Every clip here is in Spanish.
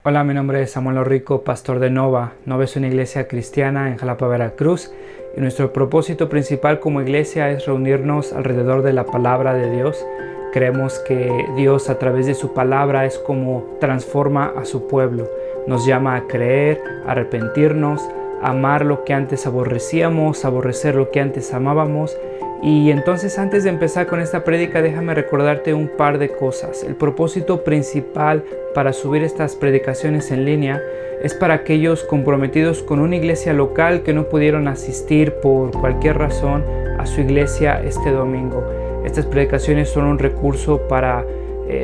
Hola, mi nombre es Samuel Orrico, pastor de Nova. Nova es una iglesia cristiana en Jalapa, Veracruz, y nuestro propósito principal como iglesia es reunirnos alrededor de la palabra de Dios. Creemos que Dios a través de su palabra es como transforma a su pueblo. Nos llama a creer, a arrepentirnos, a amar lo que antes aborrecíamos, a aborrecer lo que antes amábamos. Y entonces, antes de empezar con esta prédica, déjame recordarte un par de cosas. El propósito principal para subir estas predicaciones en línea es para aquellos comprometidos con una iglesia local que no pudieron asistir por cualquier razón a su iglesia este domingo. Estas predicaciones son un recurso para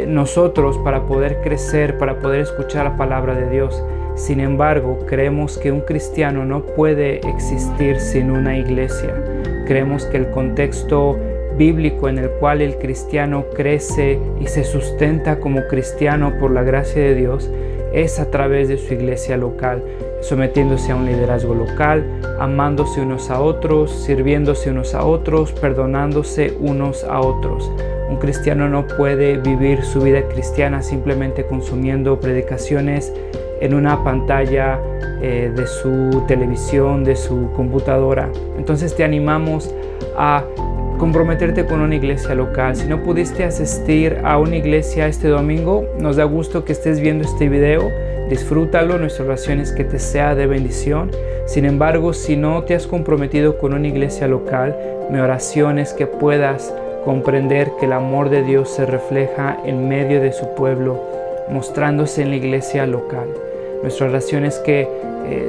nosotros, para poder crecer, para poder escuchar la palabra de Dios. Sin embargo, creemos que un cristiano no puede existir sin una iglesia. Creemos que el contexto bíblico en el cual el cristiano crece y se sustenta como cristiano por la gracia de Dios es a través de su iglesia local, sometiéndose a un liderazgo local, amándose unos a otros, sirviéndose unos a otros, perdonándose unos a otros. Un cristiano no puede vivir su vida cristiana simplemente consumiendo predicaciones en una pantalla de su televisión, de su computadora. Entonces te animamos a comprometerte con una iglesia local. Si no pudiste asistir a una iglesia este domingo, nos da gusto que estés viendo este video. Disfrútalo, nuestra oración es que te sea de bendición. Sin embargo, si no te has comprometido con una iglesia local, mi oración es que puedas comprender que el amor de Dios se refleja en medio de su pueblo, mostrándose en la iglesia local. Nuestra oración es que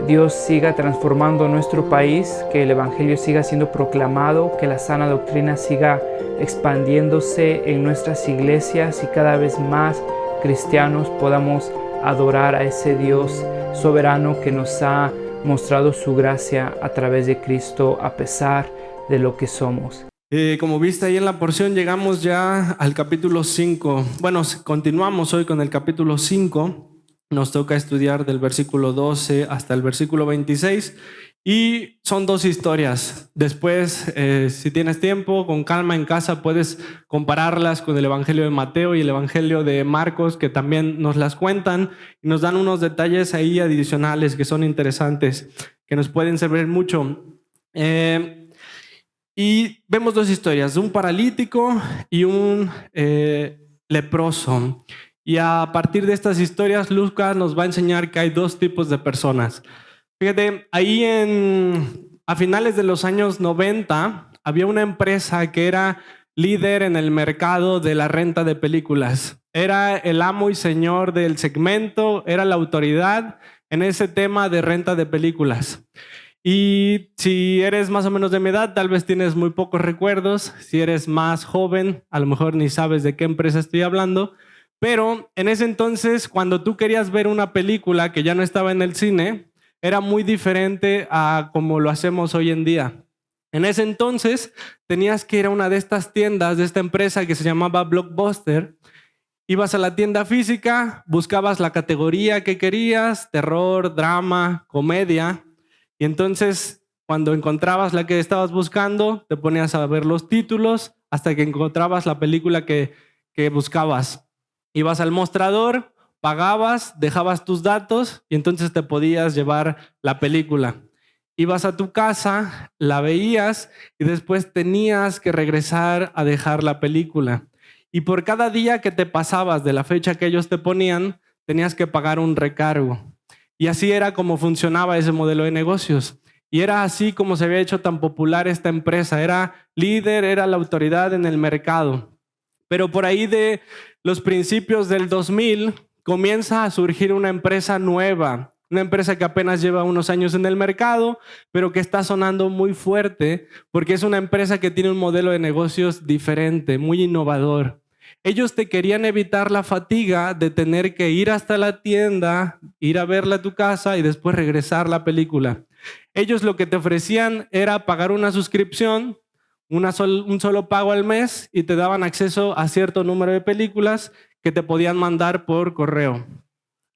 Dios siga transformando nuestro país, que el Evangelio siga siendo proclamado, que la sana doctrina siga expandiéndose en nuestras iglesias y cada vez más cristianos podamos adorar a ese Dios soberano que nos ha mostrado su gracia a través de Cristo a pesar de lo que somos. Como viste ahí en la porción, llegamos ya al capítulo 5. Bueno, continuamos hoy con el capítulo 5. Nos toca estudiar del versículo 12 hasta el versículo 26 y son dos historias. Después, si tienes tiempo, con calma en casa puedes compararlas con el Evangelio de Mateo y el Evangelio de Marcos, que también nos las cuentan y nos dan unos detalles ahí adicionales que son interesantes, que nos pueden servir mucho. Y vemos dos historias, un paralítico y un leproso. Y a partir de estas historias, Lucas nos va a enseñar que hay dos tipos de personas. Fíjate, ahí a finales de los años 90 había una empresa que era líder en el mercado de la renta de películas. Era el amo y señor del segmento, era la autoridad en ese tema de renta de películas. Y si eres más o menos de mi edad, tal vez tienes muy pocos recuerdos. Si eres más joven, a lo mejor ni sabes de qué empresa estoy hablando. Pero en ese entonces, cuando tú querías ver una película que ya no estaba en el cine, era muy diferente a como lo hacemos hoy en día. En ese entonces, tenías que ir a una de estas tiendas de esta empresa que se llamaba Blockbuster. Ibas a la tienda física, buscabas la categoría que querías, terror, drama, comedia. Y entonces, cuando encontrabas la que estabas buscando, te ponías a ver los títulos hasta que encontrabas la película que buscabas. Ibas al mostrador, pagabas, dejabas tus datos y entonces te podías llevar la película. Ibas a tu casa, la veías y después tenías que regresar a dejar la película. Y por cada día que te pasabas de la fecha que ellos te ponían, tenías que pagar un recargo. Y así era como funcionaba ese modelo de negocios. Y era así como se había hecho tan popular esta empresa. Era líder, era la autoridad en el mercado. Pero por ahí de los principios del 2000 comienza a surgir una empresa nueva, una empresa que apenas lleva unos años en el mercado, pero que está sonando muy fuerte porque es una empresa que tiene un modelo de negocios diferente, muy innovador. Ellos te querían evitar la fatiga de tener que ir hasta la tienda, ir a verla a tu casa y después regresar la película. Ellos lo que te ofrecían era pagar una suscripción, un solo pago al mes y te daban acceso a cierto número de películas que te podían mandar por correo.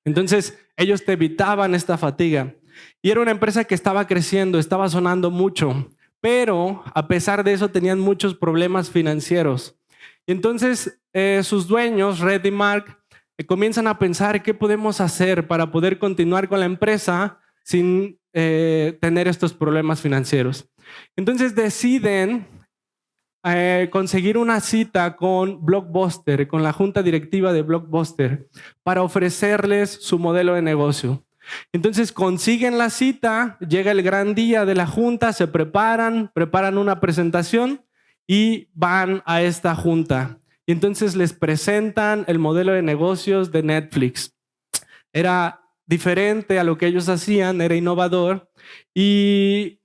Entonces, ellos te evitaban esta fatiga. Y era una empresa que estaba creciendo, estaba sonando mucho, pero a pesar de eso tenían muchos problemas financieros. Y entonces, sus dueños, Red y Mark, comienzan a pensar qué podemos hacer para poder continuar con la empresa sin tener estos problemas financieros. Entonces deciden conseguir una cita con Blockbuster, con la junta directiva de Blockbuster, para ofrecerles su modelo de negocio. Entonces consiguen la cita, llega el gran día de la junta, se preparan una presentación y van a esta junta. Y entonces les presentan el modelo de negocios de Netflix. Era diferente a lo que ellos hacían, era innovador, y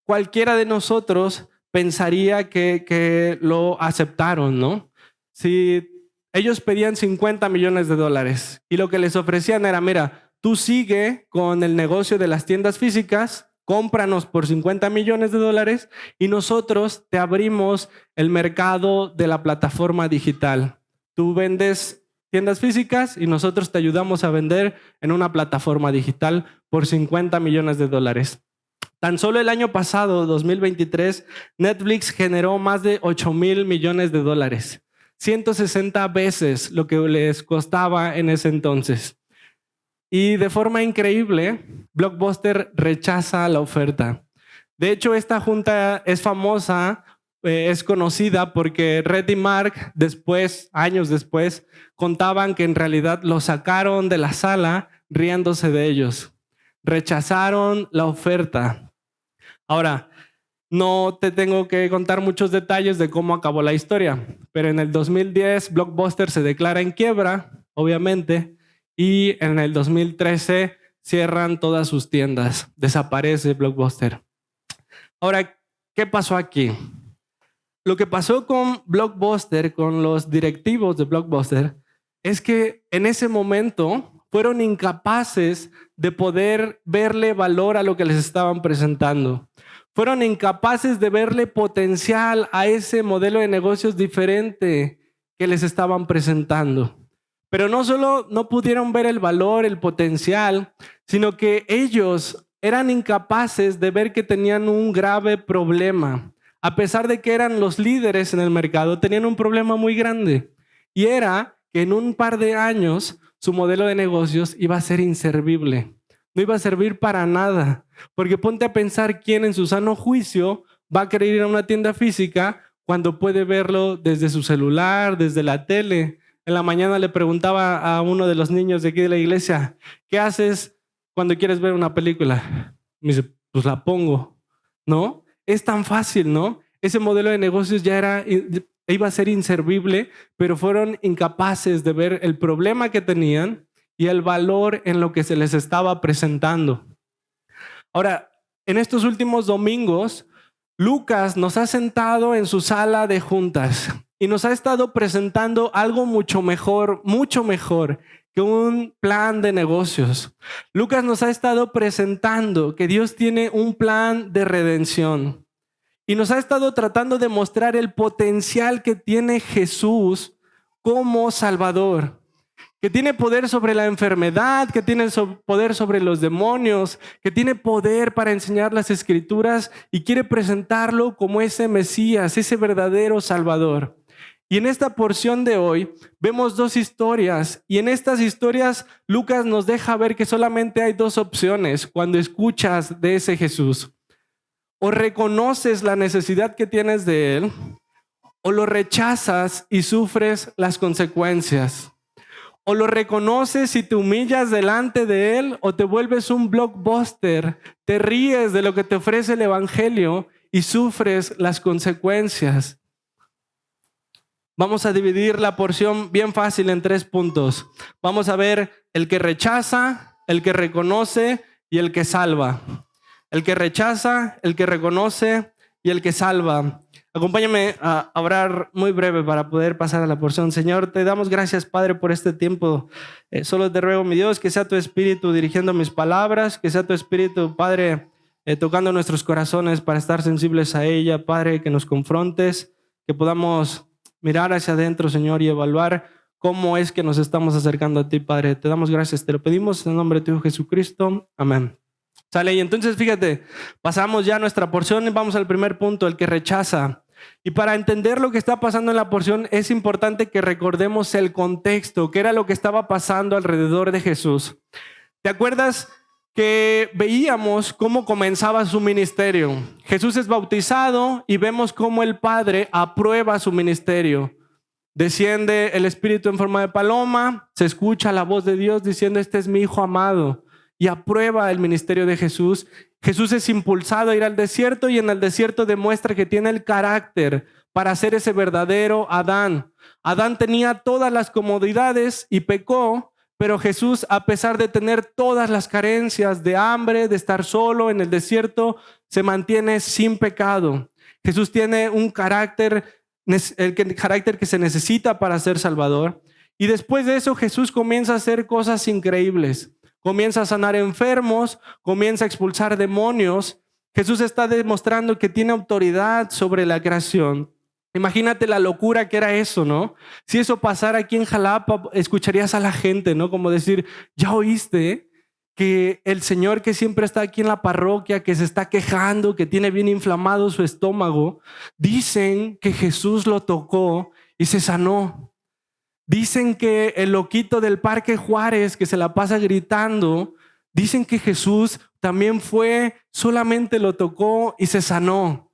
cualquiera de nosotros pensaría que lo aceptaron, ¿no? Si ellos pedían $50 millones y lo que les ofrecían era, mira, tú sigue con el negocio de las tiendas físicas, cómpranos por $50 millones y nosotros te abrimos el mercado de la plataforma digital. Tú vendes tiendas físicas y nosotros te ayudamos a vender en una plataforma digital por $50 millones. Tan solo el año pasado, 2023, Netflix generó más de $8,000 millones, 160 veces lo que les costaba en ese entonces. Y de forma increíble, Blockbuster rechaza la oferta. De hecho, esta junta es famosa, es conocida porque Red y Mark años después, contaban que en realidad lo sacaron de la sala riéndose de ellos. Rechazaron la oferta. Ahora, no te tengo que contar muchos detalles de cómo acabó la historia, pero en el 2010 Blockbuster se declara en quiebra, obviamente, y en el 2013 cierran todas sus tiendas, desaparece Blockbuster. Ahora, ¿qué pasó aquí? Lo que pasó con Blockbuster, con los directivos de Blockbuster, es que en ese momento fueron incapaces de poder verle valor a lo que les estaban presentando. Fueron incapaces de verle potencial a ese modelo de negocios diferente que les estaban presentando. Pero no solo no pudieron ver el valor, el potencial, sino que ellos eran incapaces de ver que tenían un grave problema. A pesar de que eran los líderes en el mercado, tenían un problema muy grande. Y era que en un par de años su modelo de negocios iba a ser inservible. No iba a servir para nada. Porque ponte a pensar quién en su sano juicio va a querer ir a una tienda física cuando puede verlo desde su celular, desde la tele. En la mañana le preguntaba a uno de los niños de aquí de la iglesia, ¿qué haces cuando quieres ver una película? Me dice, pues la pongo, ¿no? Es tan fácil, ¿no? Ese modelo de negocios ya iba a ser inservible, pero fueron incapaces de ver el problema que tenían y el valor en lo que se les estaba presentando. Ahora, en estos últimos domingos, Lucas nos ha sentado en su sala de juntas y nos ha estado presentando algo mucho mejor que un plan de negocios. Lucas nos ha estado presentando que Dios tiene un plan de redención y nos ha estado tratando de mostrar el potencial que tiene Jesús como Salvador, que tiene poder sobre la enfermedad, que tiene poder sobre los demonios, que tiene poder para enseñar las Escrituras y quiere presentarlo como ese Mesías, ese verdadero Salvador. Y en esta porción de hoy vemos dos historias y en estas historias Lucas nos deja ver que solamente hay dos opciones cuando escuchas de ese Jesús. O reconoces la necesidad que tienes de Él o lo rechazas y sufres las consecuencias. O lo reconoces y te humillas delante de Él o te vuelves un blockbuster, te ríes de lo que te ofrece el Evangelio y sufres las consecuencias. Vamos a dividir la porción bien fácil en 3 puntos. Vamos a ver el que rechaza, el que reconoce y el que salva. El que rechaza, el que reconoce y el que salva. Acompáñame a orar muy breve para poder pasar a la porción. Señor, te damos gracias, Padre, por este tiempo. Solo te ruego, mi Dios, que sea tu Espíritu dirigiendo mis palabras, que sea tu Espíritu, Padre, tocando nuestros corazones para estar sensibles a ella, Padre, que nos confrontes, que podamos mirar hacia adentro, Señor, y evaluar cómo es que nos estamos acercando a ti, Padre. Te damos gracias, te lo pedimos en el nombre de tu Hijo Jesucristo. Amén. Sale, y entonces fíjate, pasamos ya nuestra porción y vamos al primer punto, el que rechaza. Y para entender lo que está pasando en la porción es importante que recordemos el contexto, qué era lo que estaba pasando alrededor de Jesús. ¿Te acuerdas que veíamos cómo comenzaba su ministerio? Jesús es bautizado y vemos cómo el Padre aprueba su ministerio. Desciende el Espíritu en forma de paloma, se escucha la voz de Dios diciendo: este es mi Hijo amado, y aprueba el ministerio de Jesús. Jesús es impulsado a ir al desierto y en el desierto demuestra que tiene el carácter para ser ese verdadero Adán. Adán tenía todas las comodidades y pecó, pero Jesús, a pesar de tener todas las carencias de hambre, de estar solo en el desierto, se mantiene sin pecado. Jesús tiene un carácter que se necesita para ser Salvador. Y después de eso Jesús comienza a hacer cosas increíbles. Comienza a sanar enfermos, comienza a expulsar demonios. Jesús está demostrando que tiene autoridad sobre la creación. Imagínate la locura que era eso, ¿no? Si eso pasara aquí en Jalapa, escucharías a la gente, ¿no? Como decir: ¿ya oíste que el Señor que siempre está aquí en la parroquia, que se está quejando, que tiene bien inflamado su estómago, dicen que Jesús lo tocó y se sanó? Dicen que el loquito del Parque Juárez, que se la pasa gritando, dicen que Jesús también fue, solamente lo tocó y se sanó.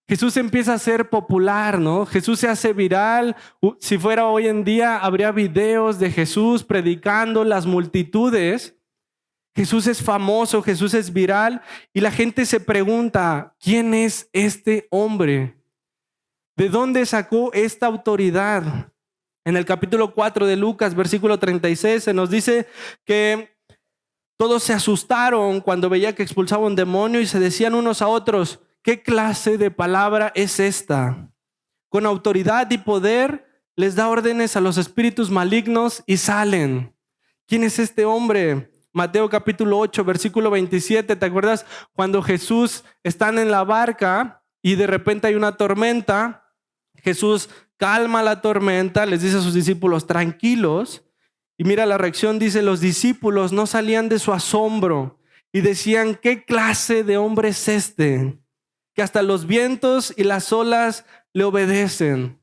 Jesús empieza a ser popular, ¿no? Jesús se hace viral. Si fuera hoy en día, habría videos de Jesús predicando, las multitudes. Jesús es famoso, Jesús es viral y la gente se pregunta: ¿quién es este hombre? ¿De dónde sacó esta autoridad? En el capítulo 4 de Lucas, versículo 36, se nos dice que todos se asustaron cuando veía que expulsaba un demonio y se decían unos a otros: ¿qué clase de palabra es esta? Con autoridad y poder les da órdenes a los espíritus malignos y salen. ¿Quién es este hombre? Mateo capítulo 8, versículo 27. ¿Te acuerdas cuando Jesús está en la barca y de repente hay una tormenta? Jesús calma la tormenta, les dice a sus discípulos: tranquilos. Y mira la reacción, dice: los discípulos no salían de su asombro y decían: ¿qué clase de hombre es este? Que hasta los vientos y las olas le obedecen.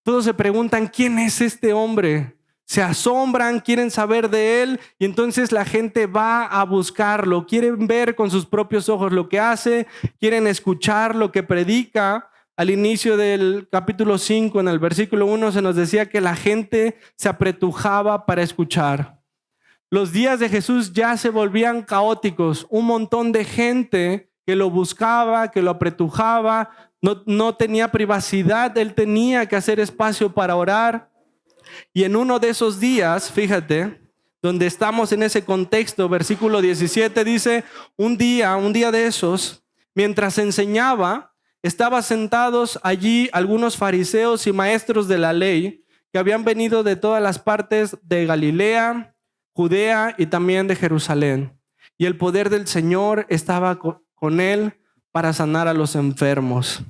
Todos se preguntan: ¿quién es este hombre? Se asombran, quieren saber de él y entonces la gente va a buscarlo. Quieren ver con sus propios ojos lo que hace, quieren escuchar lo que predica. Al inicio del capítulo 5, en el versículo 1, se nos decía que la gente se apretujaba para escuchar. Los días de Jesús ya se volvían caóticos. Un montón de gente que lo buscaba, que lo apretujaba, no tenía privacidad. Él tenía que hacer espacio para orar. Y en uno de esos días, fíjate, donde estamos en ese contexto, versículo 17 dice: un día de esos, mientras enseñaba, estaban sentados allí algunos fariseos y maestros de la ley que habían venido de todas las partes de Galilea, Judea y también de Jerusalén. Y el poder del Señor estaba con él para sanar a los enfermos.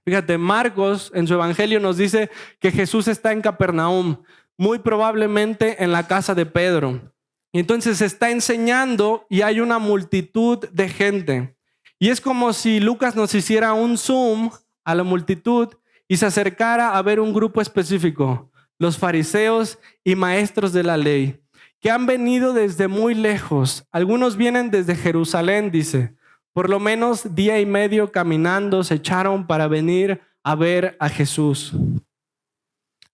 Fíjate, Marcos en su evangelio nos dice que Jesús está en Capernaum, muy probablemente en la casa de Pedro. Y entonces está enseñando y hay una multitud de gente. Y es como si Lucas nos hiciera un zoom a la multitud y se acercara a ver un grupo específico, los fariseos y maestros de la ley, que han venido desde muy lejos. Algunos vienen desde Jerusalén, dice. Por lo menos día y medio caminando se echaron para venir a ver a Jesús.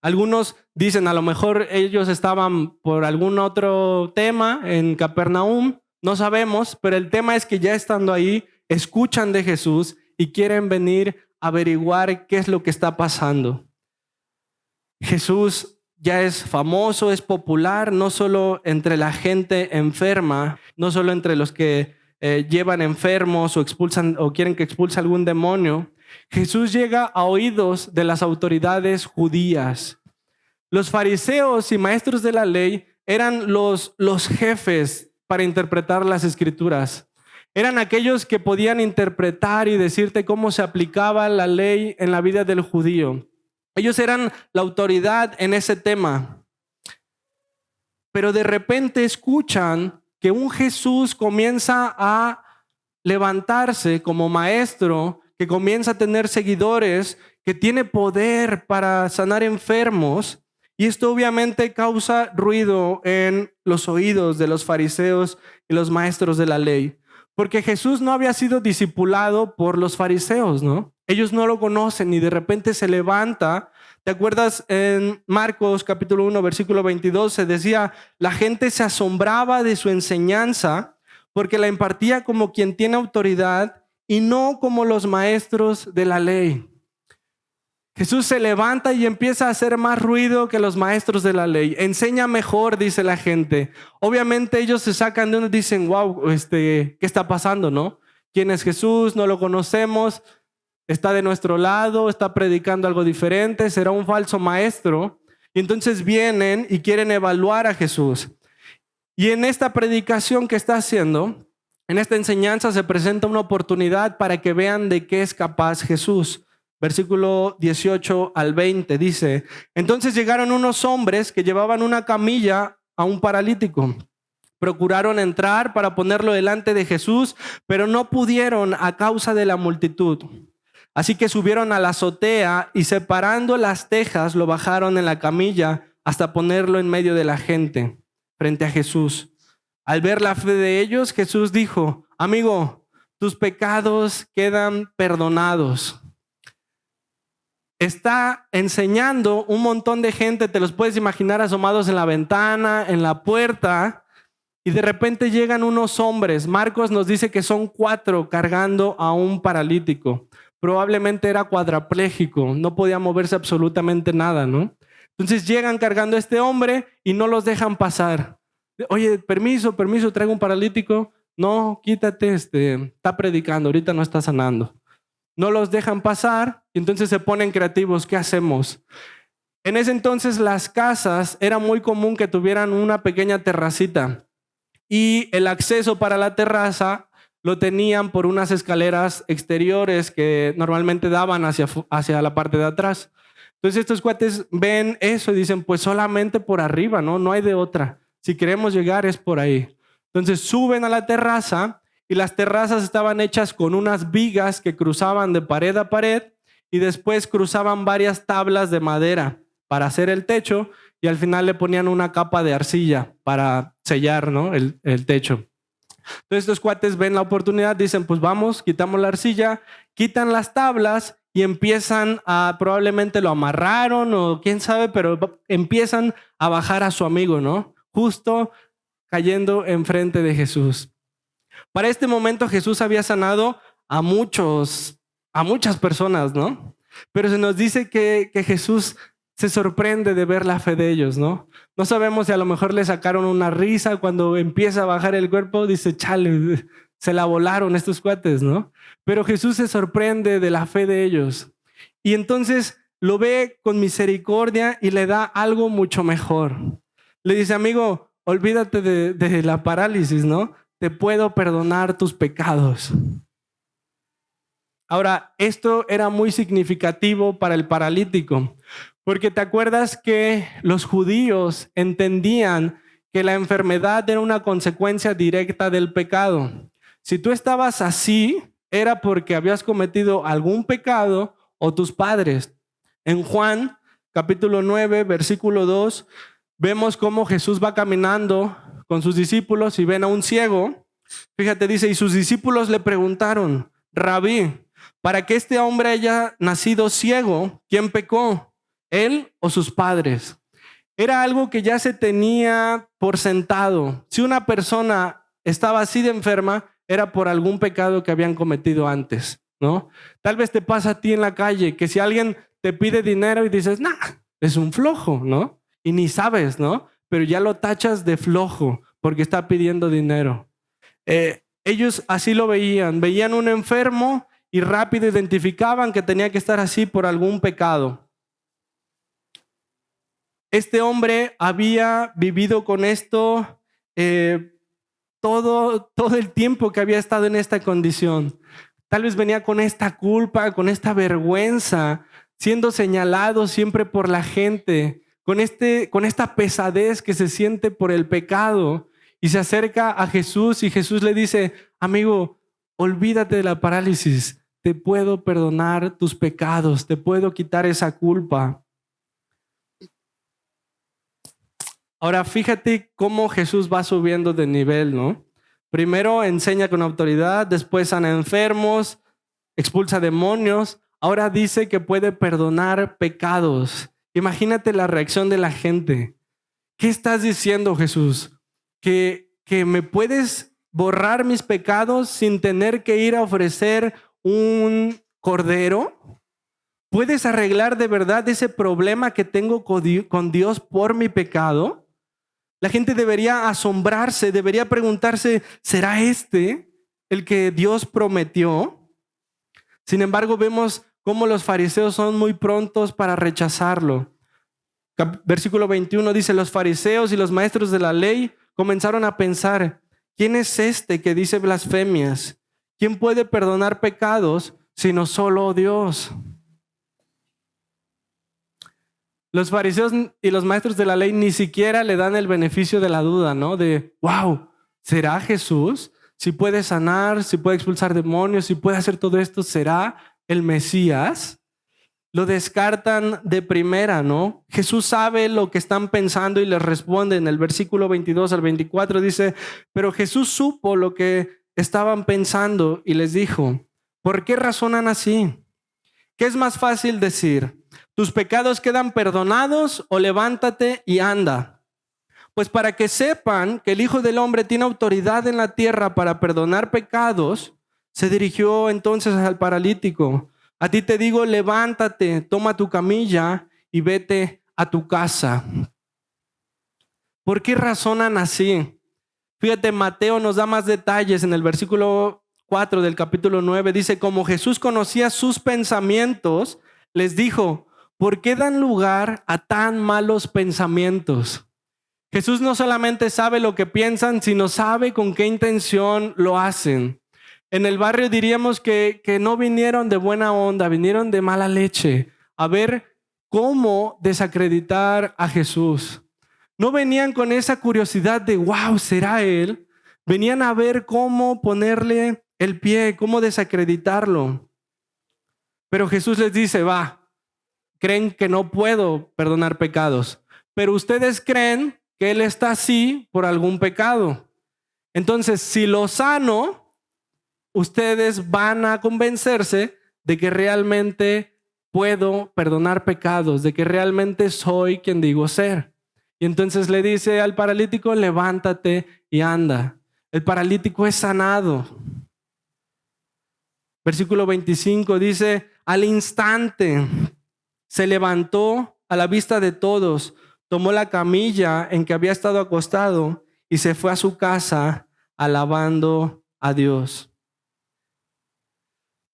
Algunos dicen: a lo mejor ellos estaban por algún otro tema en Capernaum, no sabemos, pero el tema es que ya estando ahí, escuchan de Jesús y quieren venir a averiguar qué es lo que está pasando. Jesús ya es famoso, es popular, no solo entre la gente enferma, no solo entre los que llevan enfermos o expulsan o quieren que expulse algún demonio. Jesús llega a oídos de las autoridades judías. Los fariseos y maestros de la ley eran los jefes para interpretar las escrituras. Eran aquellos que podían interpretar y decirte cómo se aplicaba la ley en la vida del judío. Ellos eran la autoridad en ese tema. Pero de repente escuchan que un Jesús comienza a levantarse como maestro, que comienza a tener seguidores, que tiene poder para sanar enfermos. Y esto obviamente causa ruido en los oídos de los fariseos y los maestros de la ley. Porque Jesús no había sido discipulado por los fariseos, ¿no? Ellos no lo conocen y de repente se levanta. ¿Te acuerdas en Marcos capítulo 1, versículo 22? Se decía, la gente se asombraba de su enseñanza porque la impartía como quien tiene autoridad y no como los maestros de la ley. Jesús se levanta y empieza a hacer más ruido que los maestros de la ley. Enseña mejor, dice la gente. Obviamente ellos se sacan de uno y dicen, wow, ¿qué está pasando, no? ¿Quién es Jesús? No lo conocemos. Está de nuestro lado, está predicando algo diferente, será un falso maestro. Y entonces vienen y quieren evaluar a Jesús. Y en esta predicación que está haciendo, en esta enseñanza se presenta una oportunidad para que vean de qué es capaz Jesús. Versículo 18 al 20 dice, entonces llegaron unos hombres que llevaban una camilla a un paralítico. Procuraron entrar para ponerlo delante de Jesús, pero no pudieron a causa de la multitud. Así que subieron a la azotea y separando las tejas lo bajaron en la camilla hasta ponerlo en medio de la gente, frente a Jesús. Al ver la fe de ellos, Jesús dijo, amigo, tus pecados quedan perdonados. Está enseñando un montón de gente, te los puedes imaginar asomados en la ventana, en la puerta, y de repente llegan unos hombres. Marcos nos dice que son 4 cargando a un paralítico. Probablemente era cuadrapléjico, no podía moverse absolutamente nada, ¿no? Entonces llegan cargando a este hombre y no los dejan pasar. Oye, permiso, traigo un paralítico. No, quítate, está predicando, ahorita no está sanando. No los dejan pasar y entonces se ponen creativos. ¿Qué hacemos? En ese entonces las casas era muy común que tuvieran una pequeña terracita y el acceso para la terraza lo tenían por unas escaleras exteriores que normalmente daban hacia la parte de atrás. Entonces estos cuates ven eso y dicen, pues solamente por arriba, ¿no? No hay de otra. Si queremos llegar es por ahí. Entonces suben a la terraza. Y las terrazas estaban hechas con unas vigas que cruzaban de pared a pared y después cruzaban varias tablas de madera para hacer el techo y al final le ponían una capa de arcilla para sellar, ¿no? el techo. Entonces estos cuates ven la oportunidad, dicen pues vamos, quitamos la arcilla, quitan las tablas y empiezan a, probablemente lo amarraron o quién sabe, pero empiezan a bajar a su amigo, ¿no? Justo cayendo enfrente de Jesús. Para este momento Jesús había sanado a muchas personas, ¿no? Pero se nos dice que Jesús se sorprende de ver la fe de ellos, ¿no? No sabemos si a lo mejor le sacaron una risa cuando empieza a bajar el cuerpo, dice, chale, se la volaron estos cuates, ¿no? Pero Jesús se sorprende de la fe de ellos. Y entonces lo ve con misericordia y le da algo mucho mejor. Le dice, amigo, olvídate de la parálisis, ¿no? Te puedo perdonar tus pecados. Ahora, esto era muy significativo para el paralítico, porque te acuerdas que los judíos entendían que la enfermedad era una consecuencia directa del pecado. Si tú estabas así, era porque habías cometido algún pecado o tus padres. En Juan, capítulo 9, versículo 2, vemos cómo Jesús va caminando con sus discípulos y ven a un ciego. Fíjate, dice, y sus discípulos le preguntaron, Rabí, para que este hombre haya nacido ciego, ¿quién pecó? ¿Él o sus padres? Era algo que ya se tenía por sentado. Si una persona estaba así de enferma, era por algún pecado que habían cometido antes, ¿no? Tal vez te pasa a ti en la calle, que si alguien te pide dinero y dices, nah, es un flojo, ¿no? Y ni sabes, ¿no? Pero ya lo tachas de flojo porque está pidiendo dinero. Ellos así lo veían un enfermo y rápido identificaban que tenía que estar así por algún pecado. Este hombre había vivido con esto todo el tiempo que había estado en esta condición. Tal vez venía con esta culpa, con esta vergüenza, siendo señalado siempre por la gente, con esta pesadez que se siente por el pecado, y se acerca a Jesús y Jesús le dice, amigo, olvídate de la parálisis, te puedo perdonar tus pecados, te puedo quitar esa culpa. Ahora fíjate cómo Jesús va subiendo de nivel, ¿no? Primero enseña con autoridad, después sana enfermos, expulsa demonios. Ahora dice que puede perdonar pecados. Imagínate la reacción de la gente. ¿Qué estás diciendo, Jesús? ¿Que me puedes borrar mis pecados sin tener que ir a ofrecer un cordero? ¿Puedes arreglar de verdad ese problema que tengo con Dios por mi pecado? La gente debería asombrarse, debería preguntarse, ¿será este el que Dios prometió? Sin embargo, vemos cómo los fariseos son muy prontos para rechazarlo. Versículo 21 dice, los fariseos y los maestros de la ley comenzaron a pensar, ¿quién es este que dice blasfemias? ¿Quién puede perdonar pecados sino solo Dios? Los fariseos y los maestros de la ley ni siquiera le dan el beneficio de la duda, ¿no? De, wow, ¿será Jesús? Si puede sanar, si puede expulsar demonios, si puede hacer todo esto, ¿será el Mesías? Lo descartan de primera, ¿no? Jesús sabe lo que están pensando y les responde en el versículo 22 al 24. Dice, pero Jesús supo lo que estaban pensando y les dijo, ¿por qué razonan así? ¿Qué es más fácil decir? ¿Tus pecados quedan perdonados o levántate y anda? Pues para que sepan que el Hijo del Hombre tiene autoridad en la tierra para perdonar pecados, se dirigió entonces al paralítico. A ti te digo, levántate, toma tu camilla y vete a tu casa. ¿Por qué razonan así? Fíjate, Mateo nos da más detalles en el versículo 4 del capítulo 9. Dice, como Jesús conocía sus pensamientos, les dijo, ¿por qué dan lugar a tan malos pensamientos? Jesús no solamente sabe lo que piensan, sino sabe con qué intención lo hacen. En el barrio diríamos que no vinieron de buena onda, vinieron de mala leche a ver cómo desacreditar a Jesús. No venían con esa curiosidad de, wow, ¿será él? Venían a ver cómo ponerle el pie, cómo desacreditarlo. Pero Jesús les dice, creen que no puedo perdonar pecados, pero ustedes creen que Él está así por algún pecado. Entonces, si lo sano, ustedes van a convencerse de que realmente puedo perdonar pecados, de que realmente soy quien digo ser. Y entonces le dice al paralítico, levántate y anda. El paralítico es sanado. Versículo 25 dice, al instante se levantó a la vista de todos, tomó la camilla en que había estado acostado y se fue a su casa alabando a Dios.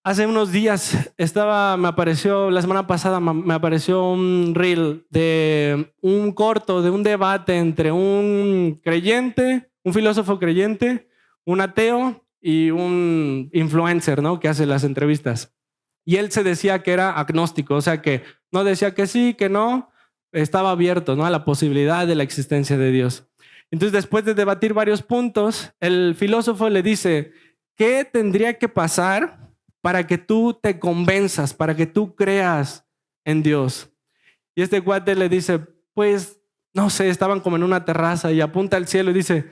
Hace unos días la semana pasada me apareció un reel de un corto, de un debate entre un creyente, un filósofo creyente, un ateo y un influencer, ¿no? Que hace las entrevistas. Y él se decía que era agnóstico, o sea que no decía que sí, que no, estaba abierto, ¿no? A la posibilidad de la existencia de Dios. Entonces, después de debatir varios puntos, el filósofo le dice, ¿qué tendría que pasar para que tú te convenzas, para que tú creas en Dios? Y este cuate le dice, pues, no sé, estaban como en una terraza y apunta al cielo y dice,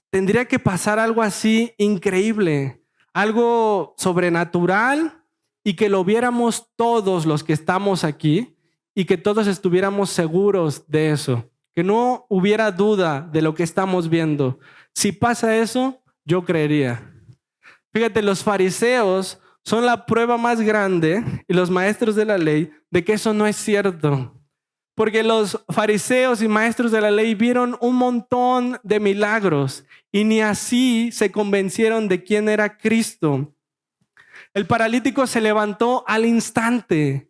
tendría que pasar algo así increíble, algo sobrenatural y que lo viéramos todos los que estamos aquí y que todos estuviéramos seguros de eso, que no hubiera duda de lo que estamos viendo. Si pasa eso, yo creería. Fíjate, los fariseos son la prueba más grande y los maestros de la ley de que eso no es cierto. Porque los fariseos y maestros de la ley vieron un montón de milagros y ni así se convencieron de quién era Cristo. El paralítico se levantó al instante,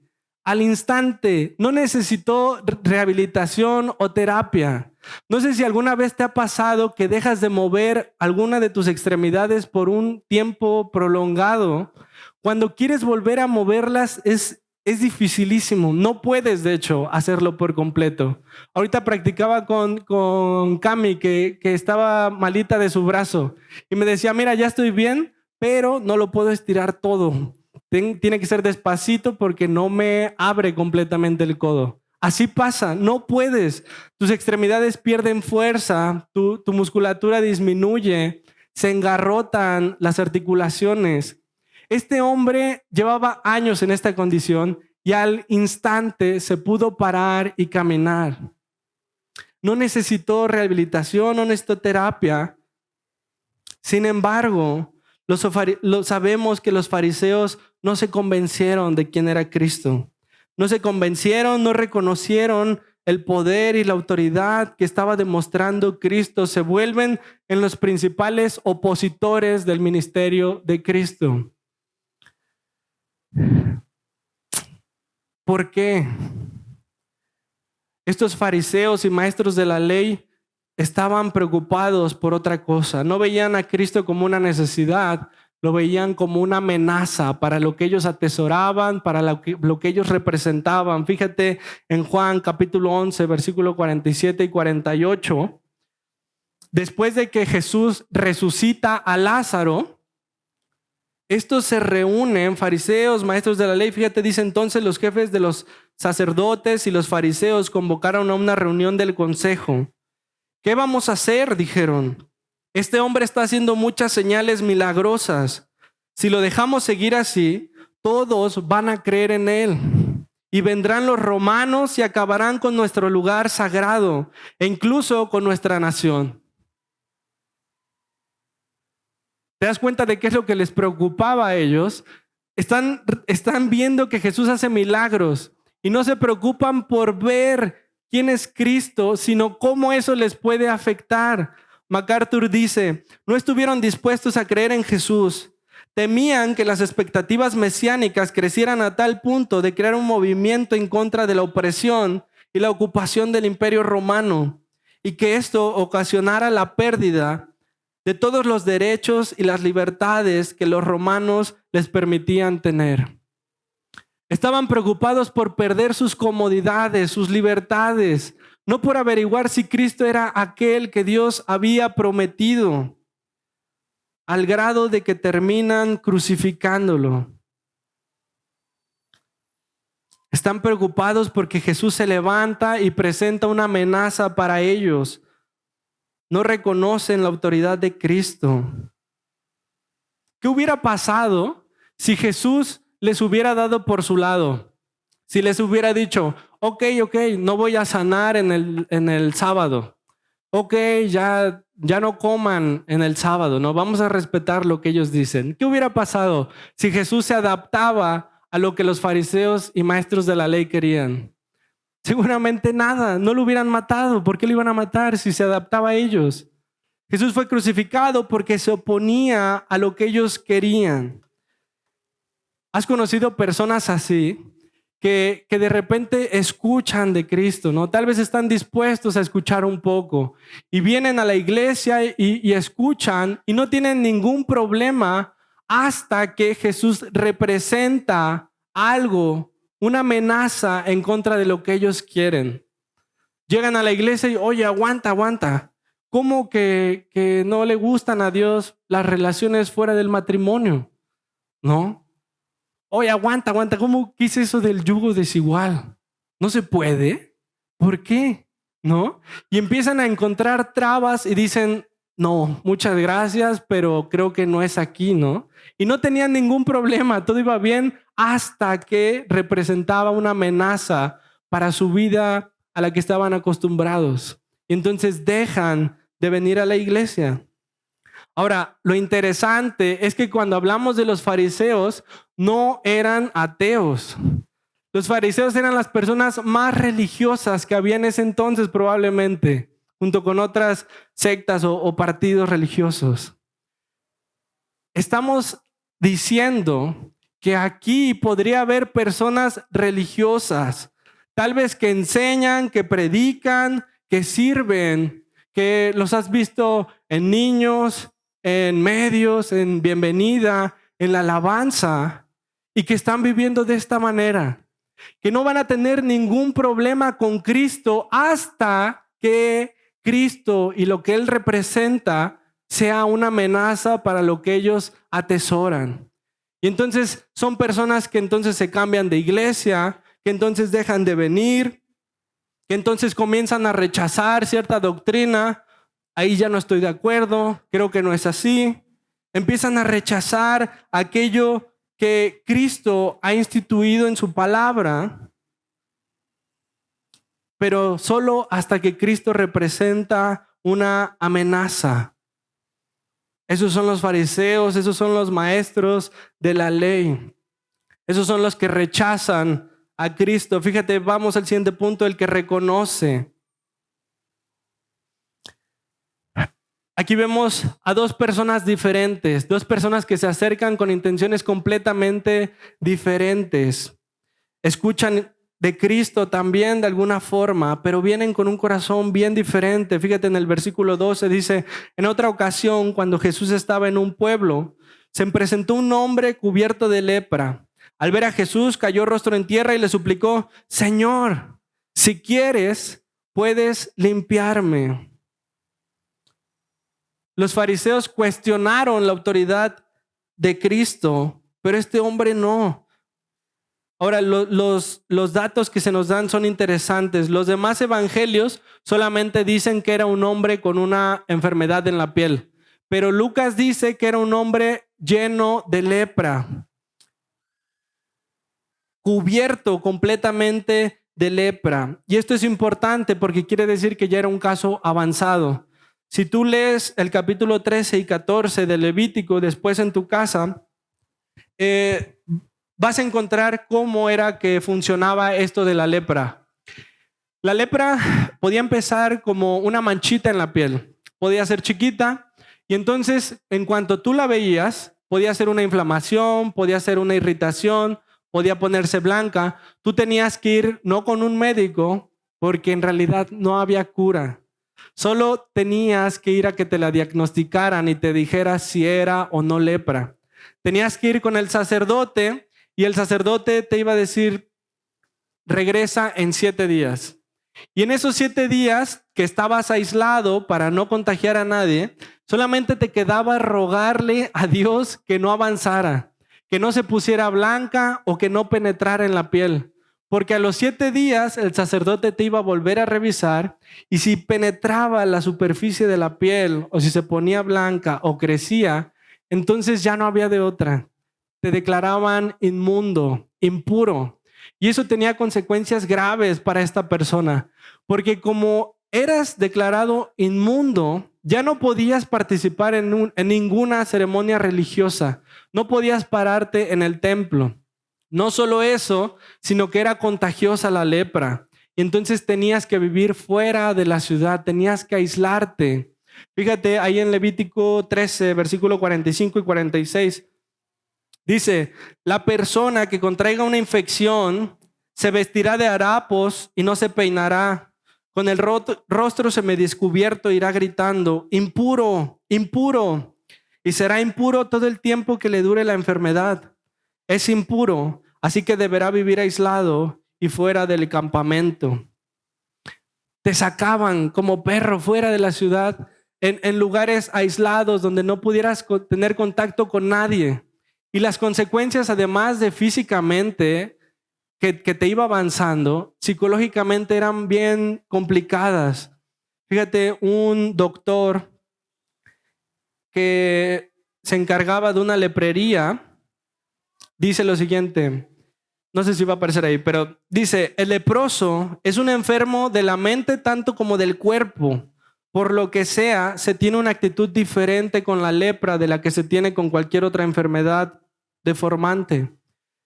no necesitó rehabilitación o terapia. No sé si alguna vez te ha pasado que dejas de mover alguna de tus extremidades por un tiempo prolongado. Cuando quieres volver a moverlas es dificilísimo. No puedes, de hecho, hacerlo por completo. Ahorita practicaba con Cami, que estaba malita de su brazo. Y me decía, mira, ya estoy bien, pero no lo puedo estirar todo. tiene que ser despacito porque no me abre completamente el codo. Así pasa, no puedes. Tus extremidades pierden fuerza, tu musculatura disminuye, se engarrotan las articulaciones. Este hombre llevaba años en esta condición y al instante se pudo parar y caminar. No necesitó rehabilitación, no necesitó terapia. Sin embargo, sabemos que los fariseos no se convencieron de quién era Cristo. No se convencieron, no reconocieron el poder y la autoridad que estaba demostrando Cristo. Se vuelven en los principales opositores del ministerio de Cristo. ¿Por qué? Estos fariseos y maestros de la ley estaban preocupados por otra cosa. No veían a Cristo como una necesidad, lo veían como una amenaza para lo que ellos atesoraban, para lo que ellos representaban. Fíjate en Juan capítulo 11, versículo 47 y 48. Después de que Jesús resucita a Lázaro, estos se reúnen, fariseos, maestros de la ley. Fíjate, dice entonces los jefes de los sacerdotes y los fariseos convocaron a una reunión del consejo. ¿Qué vamos a hacer?, dijeron. Este hombre está haciendo muchas señales milagrosas. Si lo dejamos seguir así, todos van a creer en él. Y vendrán los romanos y acabarán con nuestro lugar sagrado e incluso con nuestra nación. ¿Te das cuenta de qué es lo que les preocupaba a ellos? Están viendo que Jesús hace milagros y no se preocupan por ver quién es Cristo, sino cómo eso les puede afectar. MacArthur dice, no estuvieron dispuestos a creer en Jesús. Temían que las expectativas mesiánicas crecieran a tal punto de crear un movimiento en contra de la opresión y la ocupación del Imperio Romano, y que esto ocasionara la pérdida de todos los derechos y las libertades que los romanos les permitían tener. Estaban preocupados por perder sus comodidades, sus libertades, no por averiguar si Cristo era aquel que Dios había prometido, al grado de que terminan crucificándolo. Están preocupados porque Jesús se levanta y presenta una amenaza para ellos. No reconocen la autoridad de Cristo. ¿Qué hubiera pasado si Jesús les hubiera dado por su lado? Si les hubiera dicho, ok, no voy a sanar en el sábado. Ok, ya no coman en el sábado, no vamos a respetar lo que ellos dicen. ¿Qué hubiera pasado si Jesús se adaptaba a lo que los fariseos y maestros de la ley querían? Seguramente nada, no lo hubieran matado. ¿Por qué lo iban a matar si se adaptaba a ellos? Jesús fue crucificado porque se oponía a lo que ellos querían. ¿Has conocido personas así que de repente escuchan de Cristo, ¿no? Tal vez están dispuestos a escuchar un poco y vienen a la iglesia y escuchan y no tienen ningún problema hasta que Jesús representa algo, una amenaza en contra de lo que ellos quieren. Llegan a la iglesia y, oye, aguanta. ¿Cómo que no le gustan a Dios las relaciones fuera del matrimonio? ¿No? Oye, aguanta. ¿Cómo quise eso del yugo desigual? ¿No se puede? ¿Por qué? ¿No? Y empiezan a encontrar trabas y dicen, no, muchas gracias, pero creo que no es aquí, ¿no? Y no tenían ningún problema, todo iba bien hasta que representaba una amenaza para su vida a la que estaban acostumbrados. Y entonces dejan de venir a la iglesia. Ahora, lo interesante es que cuando hablamos de los fariseos, no eran ateos. Los fariseos eran las personas más religiosas que había en ese entonces probablemente, junto con otras sectas o partidos religiosos. Estamos diciendo que aquí podría haber personas religiosas, tal vez que enseñan, que predican, que sirven, que los has visto en niños, en medios, en bienvenida, en la alabanza, y que están viviendo de esta manera, que no van a tener ningún problema con Cristo hasta que Cristo y lo que Él representa sea una amenaza para lo que ellos atesoran. Y entonces son personas que entonces se cambian de iglesia, que entonces dejan de venir, que entonces comienzan a rechazar cierta doctrina. Ahí ya no estoy de acuerdo, creo que no es así. Empiezan a rechazar aquello que Cristo ha instituido en su palabra, pero solo hasta que Cristo representa una amenaza. Esos son los fariseos, esos son los maestros de la ley. Esos son los que rechazan a Cristo. Fíjate, vamos al siguiente punto, el que reconoce. Aquí vemos a dos personas diferentes, dos personas que se acercan con intenciones completamente diferentes. Escuchan de Cristo también de alguna forma, pero vienen con un corazón bien diferente. Fíjate, en el versículo 12 dice: en otra ocasión, cuando Jesús estaba en un pueblo, se presentó un hombre cubierto de lepra. Al ver a Jesús, cayó rostro en tierra y le suplicó: Señor, si quieres, puedes limpiarme. Los fariseos cuestionaron la autoridad de Cristo, pero este hombre no. Ahora, los datos que se nos dan son interesantes. Los demás evangelios solamente dicen que era un hombre con una enfermedad en la piel, pero Lucas dice que era un hombre lleno de lepra, cubierto completamente de lepra. Y esto es importante porque quiere decir que ya era un caso avanzado. Si tú lees el capítulo 13 y 14 de Levítico después en tu casa, vas a encontrar cómo era que funcionaba esto de la lepra. La lepra podía empezar como una manchita en la piel, podía ser chiquita, y entonces en cuanto tú la veías, podía ser una inflamación, podía ser una irritación, podía ponerse blanca. Tú tenías que ir no con un médico, porque en realidad no había cura. Solo tenías que ir a que te la diagnosticaran y te dijera si era o no lepra. Tenías que ir con el sacerdote, y el sacerdote te iba a decir: regresa en 7 días. Y en esos 7 días que estabas aislado para no contagiar a nadie, solamente te quedaba rogarle a Dios que no avanzara, que no se pusiera blanca o que no penetrara en la piel. Porque a los 7 días el sacerdote te iba a volver a revisar, y si penetraba la superficie de la piel o si se ponía blanca o crecía, entonces ya no había de otra. Te declaraban inmundo, impuro. Y eso tenía consecuencias graves para esta persona, porque como eras declarado inmundo, ya no podías participar en ninguna ceremonia religiosa, no podías pararte en el templo. No solo eso, sino que era contagiosa la lepra. Y entonces tenías que vivir fuera de la ciudad, tenías que aislarte. Fíjate ahí en Levítico 13, versículo 45 y 46. Dice: la persona que contraiga una infección se vestirá de harapos y no se peinará. Con el rostro semidescubierto irá gritando: impuro, impuro. Y será impuro todo el tiempo que le dure la enfermedad. Es impuro, así que deberá vivir aislado y fuera del campamento. Te sacaban como perro fuera de la ciudad, en lugares aislados donde no pudieras tener contacto con nadie. Y las consecuencias, además de físicamente, que te iba avanzando, psicológicamente eran bien complicadas. Fíjate, un doctor que se encargaba de una leprería dice lo siguiente, no sé si va a aparecer ahí, pero dice: el leproso es un enfermo de la mente tanto como del cuerpo. Por lo que sea, se tiene una actitud diferente con la lepra de la que se tiene con cualquier otra enfermedad deformante.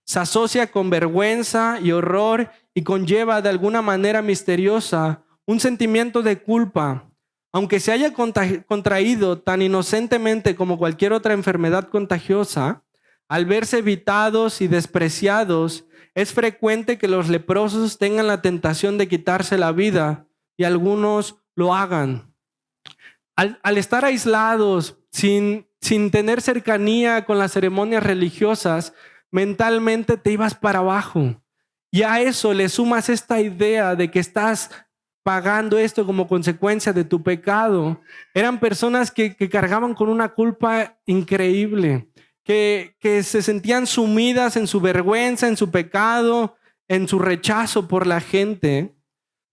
Se asocia con vergüenza y horror y conlleva de alguna manera misteriosa un sentimiento de culpa. Aunque se haya contraído tan inocentemente como cualquier otra enfermedad contagiosa, al verse evitados y despreciados, es frecuente que los leprosos tengan la tentación de quitarse la vida, y algunos lo hagan. Al estar aislados, sin tener cercanía con las ceremonias religiosas, mentalmente te ibas para abajo. Y a eso le sumas esta idea de que estás pagando esto como consecuencia de tu pecado. Eran personas que cargaban con una culpa increíble, que se sentían sumidas en su vergüenza, en su pecado, en su rechazo por la gente.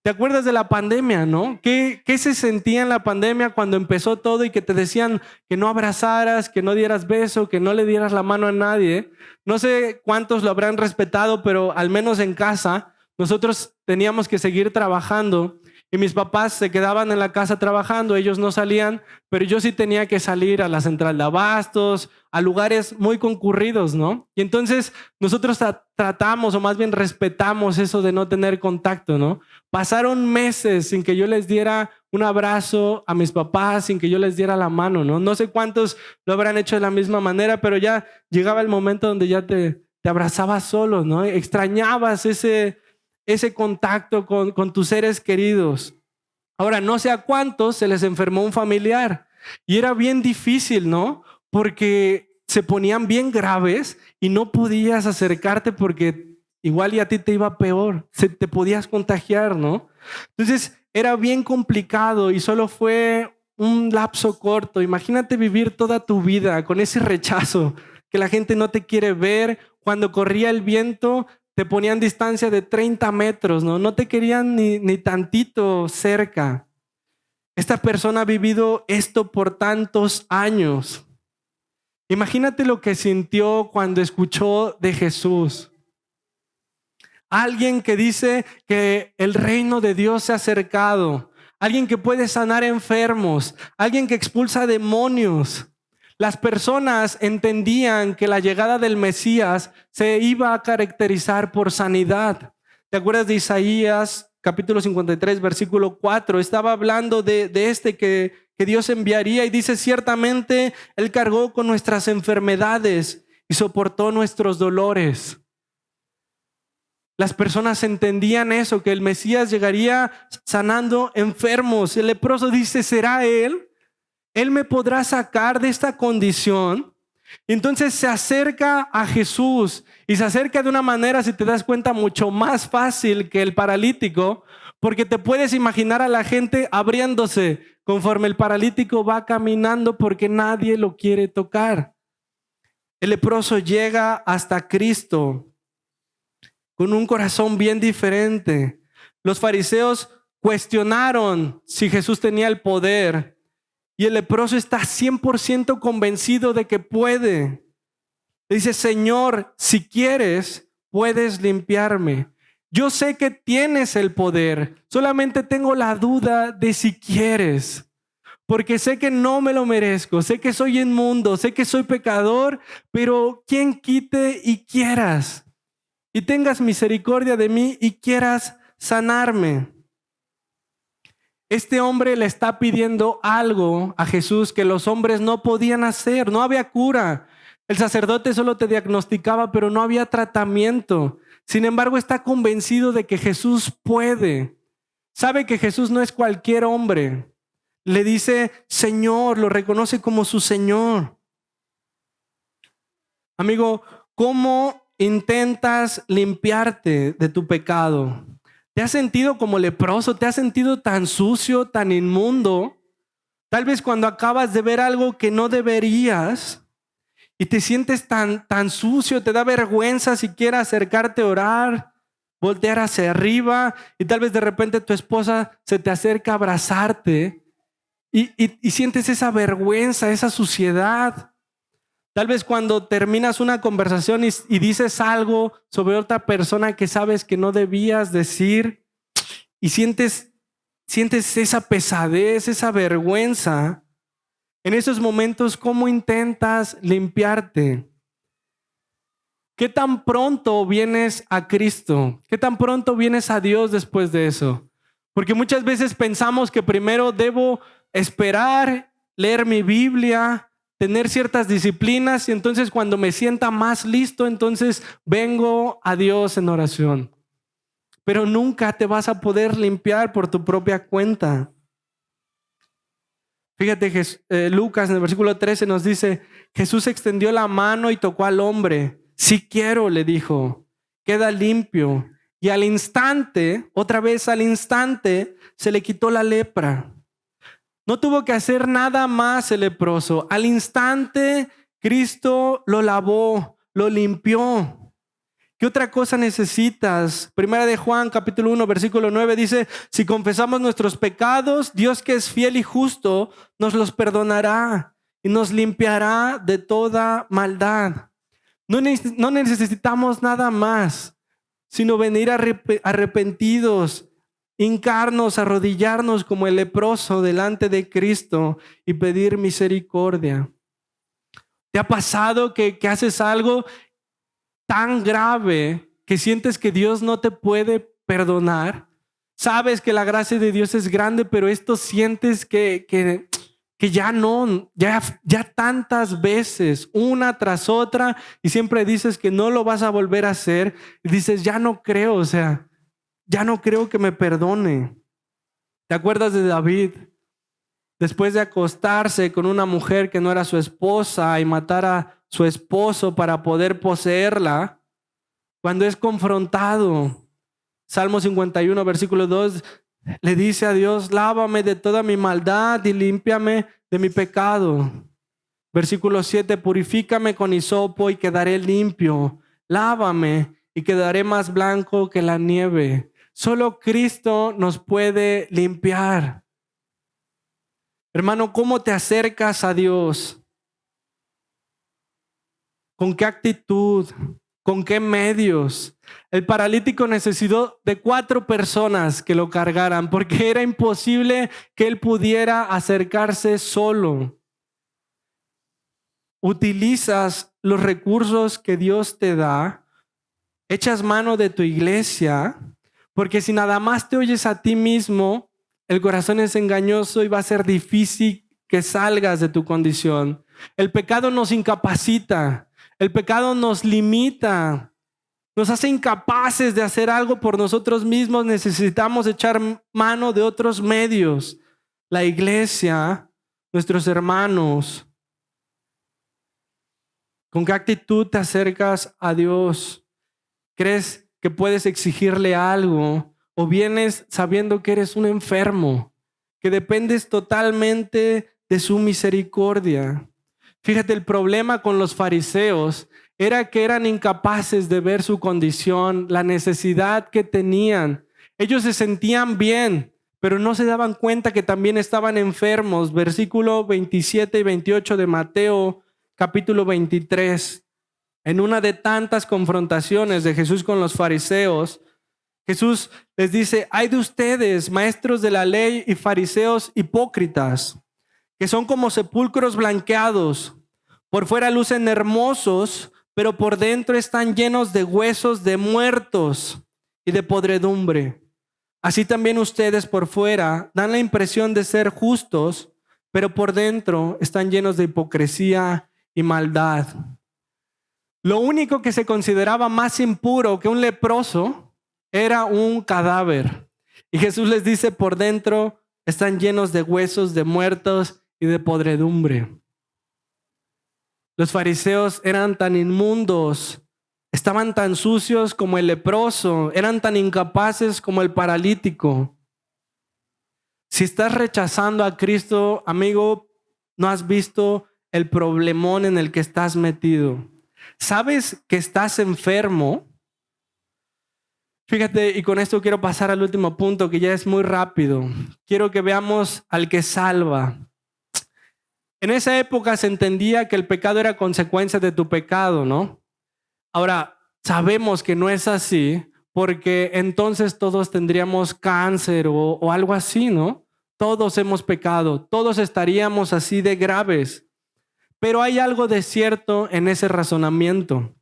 ¿Te acuerdas de la pandemia, no? ¿Qué se sentía en la pandemia cuando empezó todo y que te decían que no abrazaras, que no dieras beso, que no le dieras la mano a nadie? No sé cuántos lo habrán respetado, pero al menos en casa nosotros teníamos que seguir trabajando y mis papás se quedaban en la casa trabajando, ellos no salían, pero yo sí tenía que salir a la central de abastos, a lugares muy concurridos, ¿no? Y entonces nosotros tratamos, o más bien respetamos eso de no tener contacto, ¿no? Pasaron meses sin que yo les diera un abrazo a mis papás, sin que yo les diera la mano, ¿no? No sé cuántos lo habrán hecho de la misma manera, pero ya llegaba el momento donde ya te abrazabas solo, ¿no? Extrañabas ese contacto con tus seres queridos. Ahora, no sé a cuántos se les enfermó un familiar y era bien difícil, ¿no? Porque se ponían bien graves y no podías acercarte porque igual y a ti te iba peor, te podías contagiar, ¿no? Entonces era bien complicado y solo fue un lapso corto. Imagínate vivir toda tu vida con ese rechazo, que la gente no te quiere ver. Cuando corría el viento te ponían distancia de 30 metros, ¿no? No te querían ni tantito cerca. Esta persona ha vivido esto por tantos años. Imagínate lo que sintió cuando escuchó de Jesús. Alguien que dice que el reino de Dios se ha acercado. Alguien que puede sanar enfermos. Alguien que expulsa demonios. Las personas entendían que la llegada del Mesías se iba a caracterizar por sanidad. ¿Te acuerdas de Isaías capítulo 53, versículo 4? Estaba hablando de que Dios enviaría y dice: ciertamente Él cargó con nuestras enfermedades y soportó nuestros dolores. Las personas entendían eso, que el Mesías llegaría sanando enfermos. El leproso dice: ¿será Él? Él me podrá sacar de esta condición. Entonces se acerca a Jesús y se acerca de una manera, si te das cuenta, mucho más fácil que el paralítico, porque te puedes imaginar a la gente abriéndose conforme el paralítico va caminando porque nadie lo quiere tocar. El leproso llega hasta Cristo con un corazón bien diferente. Los fariseos cuestionaron si Jesús tenía el poder. Y el leproso está 100% convencido de que puede. Le dice: Señor, si quieres, puedes limpiarme. Yo sé que tienes el poder, solamente tengo la duda de si quieres. Porque sé que no me lo merezco, sé que soy inmundo, sé que soy pecador, pero ¿quién quite y quieras? Y tengas misericordia de mí y quieras sanarme. Este hombre le está pidiendo algo a Jesús que los hombres no podían hacer. No había cura. El sacerdote solo te diagnosticaba, pero no había tratamiento. Sin embargo, está convencido de que Jesús puede. Sabe que Jesús no es cualquier hombre. Le dice Señor, lo reconoce como su Señor. Amigo, ¿cómo intentas limpiarte de tu pecado? ¿Te has sentido como leproso? ¿Te has sentido tan sucio, tan inmundo? Tal vez cuando acabas de ver algo que no deberías y te sientes tan sucio, te da vergüenza siquiera acercarte a orar, voltear hacia arriba, y tal vez de repente tu esposa se te acerca a abrazarte y sientes esa vergüenza, esa suciedad. Tal vez cuando terminas una conversación y dices algo sobre otra persona que sabes que no debías decir y sientes esa pesadez, esa vergüenza. En esos momentos, ¿cómo intentas limpiarte? ¿Qué tan pronto vienes a Cristo? ¿Qué tan pronto vienes a Dios después de eso? Porque muchas veces pensamos que primero debo esperar, leer mi Biblia, tener ciertas disciplinas, y entonces cuando me sienta más listo, entonces vengo a Dios en oración. Pero nunca te vas a poder limpiar por tu propia cuenta. Fíjate, Lucas en el versículo 13 nos dice: Jesús extendió la mano y tocó al hombre. Sí quiero, le dijo, queda limpio. Y al instante, otra vez al instante, se le quitó la lepra. No tuvo que hacer nada más el leproso. Al instante Cristo lo lavó, lo limpió. ¿Qué otra cosa necesitas? Primera de Juan, capítulo 1, versículo 9 dice, si confesamos nuestros pecados, Dios que es fiel y justo, nos los perdonará y nos limpiará de toda maldad. No necesitamos nada más, sino venir arrepentidos, hincarnos, arrodillarnos como el leproso delante de Cristo y pedir misericordia. ¿Te ha pasado que haces algo tan grave que sientes que Dios no te puede perdonar? Sabes que la gracia de Dios es grande, pero esto sientes que ya no, ya tantas veces, una tras otra, y siempre dices que no lo vas a volver a hacer, y dices, ya no creo, o sea, ya no creo que me perdone. ¿Te acuerdas de David? Después de acostarse con una mujer que no era su esposa y matar a su esposo para poder poseerla, cuando es confrontado, Salmo 51, versículo 2, le dice a Dios, lávame de toda mi maldad y límpiame de mi pecado. Versículo 7, purifícame con hisopo y quedaré limpio. Lávame y quedaré más blanco que la nieve. Solo Cristo nos puede limpiar. Hermano, ¿cómo te acercas a Dios? ¿Con qué actitud? ¿Con qué medios? El paralítico necesitó de 4 personas que lo cargaran porque era imposible que él pudiera acercarse solo. Utilizas los recursos que Dios te da, echas mano de tu iglesia, porque si nada más te oyes a ti mismo, el corazón es engañoso y va a ser difícil que salgas de tu condición. El pecado nos incapacita, el pecado nos limita, nos hace incapaces de hacer algo por nosotros mismos. Necesitamos echar mano de otros medios. La iglesia, nuestros hermanos. ¿Con qué actitud te acercas a Dios? ¿Crees que puedes exigirle algo? ¿O vienes sabiendo que eres un enfermo, que dependes totalmente de su misericordia? Fíjate, el problema con los fariseos era que eran incapaces de ver su condición, la necesidad que tenían. Ellos se sentían bien, pero no se daban cuenta que también estaban enfermos. Versículo 27 y 28 de Mateo, capítulo 23. En una de tantas confrontaciones de Jesús con los fariseos, Jesús les dice, ay de ustedes, maestros de la ley y fariseos hipócritas, que son como sepulcros blanqueados. Por fuera lucen hermosos, pero por dentro están llenos de huesos de muertos y de podredumbre. Así también ustedes por fuera dan la impresión de ser justos, pero por dentro están llenos de hipocresía y maldad. Lo único que se consideraba más impuro que un leproso era un cadáver. Y Jesús les dice, por dentro están llenos de huesos de muertos y de podredumbre. Los fariseos eran tan inmundos, estaban tan sucios como el leproso, eran tan incapaces como el paralítico. Si estás rechazando a Cristo, amigo, no has visto el problemón en el que estás metido. ¿Sabes que estás enfermo? Fíjate, y con esto quiero pasar al último punto, que ya es muy rápido. Quiero que veamos al que salva. En esa época se entendía que el pecado era consecuencia de tu pecado, ¿no? Ahora, sabemos que no es así, porque entonces todos tendríamos cáncer o algo así, ¿no? Todos hemos pecado, todos estaríamos así de graves. Pero hay algo de cierto en ese razonamiento.